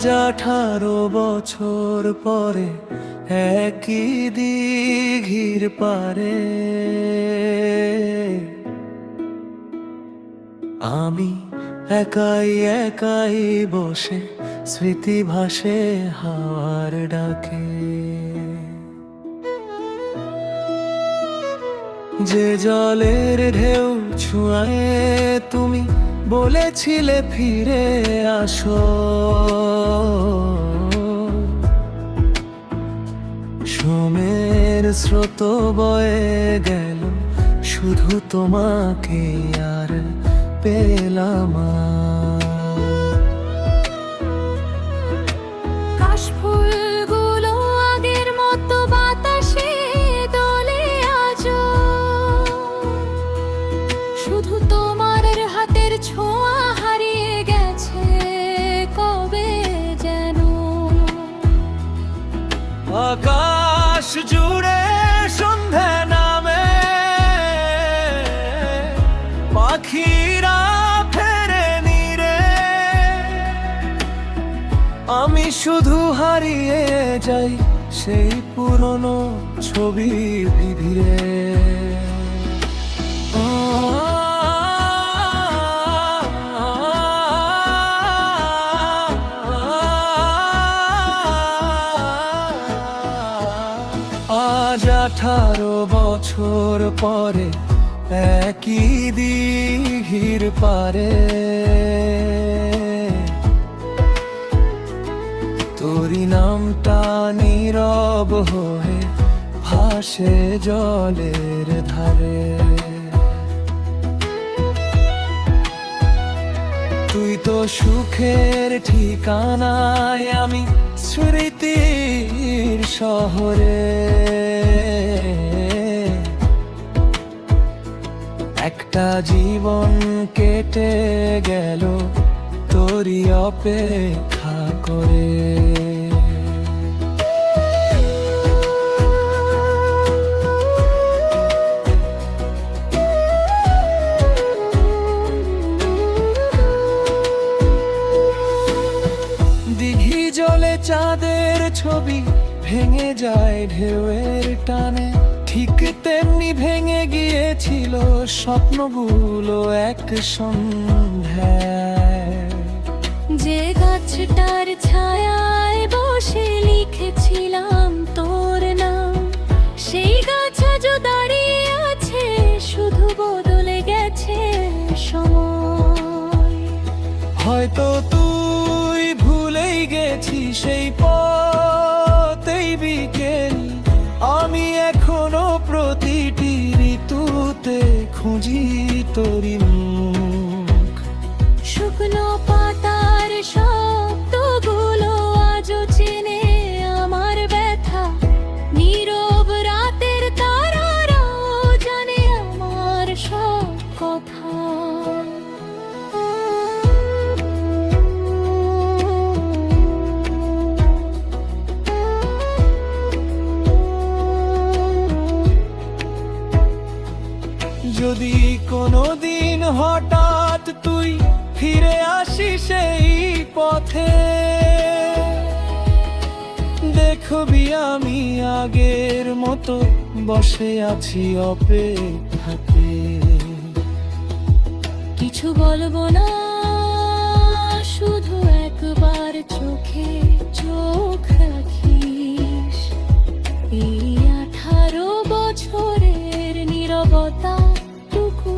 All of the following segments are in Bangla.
আজ 18 বছর পরে একই দিঘির পারে আমি একাই একাই বসে, স্মৃতি ভাসে হাওয়ার ডাকে। যে জলের ঢেউ ছুঁয়ে তুমি বলেছিলে ফিরে আসো, সময়ের স্রোত বয়ে গেল, শুধু তোমাকে আর পেলাম। কাশফুলগুলো আগের মতো বাতাসে দোলে আজো, শুধু তোমার হাতের ছোঁয়া হারিয়ে গেছে কবে যেন। আকাশ জুড়ে সন্ধ্যা নামে, পাখিরা ফেরেনি রে, আমি শুধু হারিয়ে যাই সেই পুরনো ছবির ভিড়ে। আজ 18 বছর পরে একই দিঘির পারে তোরি নামটা নীরব হয়ে ভাসে জলের ধারে। তুই তো সুখের ঠিকানায়, আমি স্মৃতির শহরে। একটা জীবন কেটে গেল তোরই অপেক্ষা করে। দিঘি জলে চাঁদের ছবি ভেঙে যায় ঢেউয়ের টানে, ঠিক তেমনি ভেঙে গিয়েছিল স্বপ্নগুলো এক সন্ধ্যায়। যে গাছটার ছায়ায় বসে লিখেছিলাম তোর নাম, সেই গাছ আজও দাঁড়িয়ে আছে, শুধু বদলে গেছে সময়। হয়তো তুই ভুলেই গেছিস সেই পথেই বিকেল, আমি এখনো প্রতিটি ঋতুতে খুঁজি তোরি মুখ। শুকনো পাতার শব্দগুলো আজও চেনে আমার ব্যথা, নীরব রাতের তারারাও জানে আমার সব কথা। যদি কোনোদিন হঠাৎ তুই ফিরে আসিস সেই পথে, দেখবি আমি আগের মতো বসে আছি অপেক্ষাতে। কিছু বলবো না, শুধু একবার চোখে চোখ রাখিস। এই 18 বছরের নীরবতা টুকু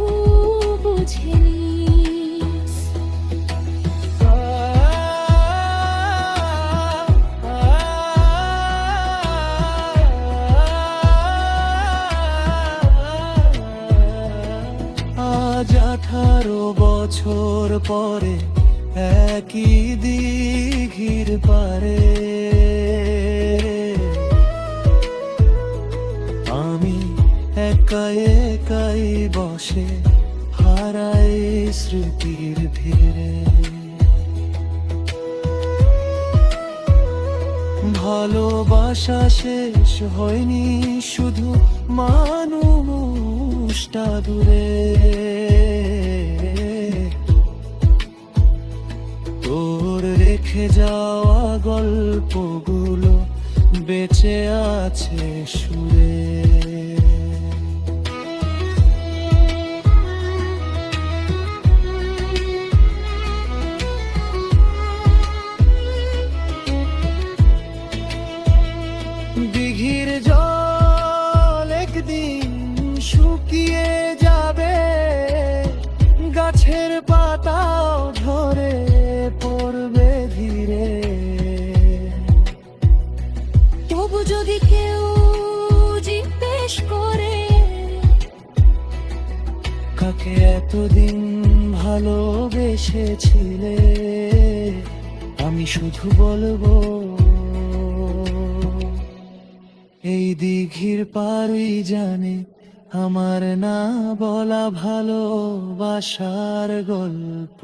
বুঝে নিস। আজ 18 বছর পরে একই দিঘির পারে আমি একাই একাই বসে হারাই স্মৃতির ভিড়ে। ভালোবাসা শেষ হয়নি, শুধু মানুষটা দূরে। তোর রেখে যাওয়া গল্পগুলো বেঁচে আছে সুরে। দিঘির জল একদিন শুকিয়ে যাবে, গাছের পাতাও ঝরে পড়বে ধীরে। তবু যদি কেউ জিজ্ঞেস করে কাকে এতদিন ভালোবেসেছিলে, আমি শুধু বলবো এই দিঘির পাড়ই জানে আমার না বলা ভালোবাসার গল্প।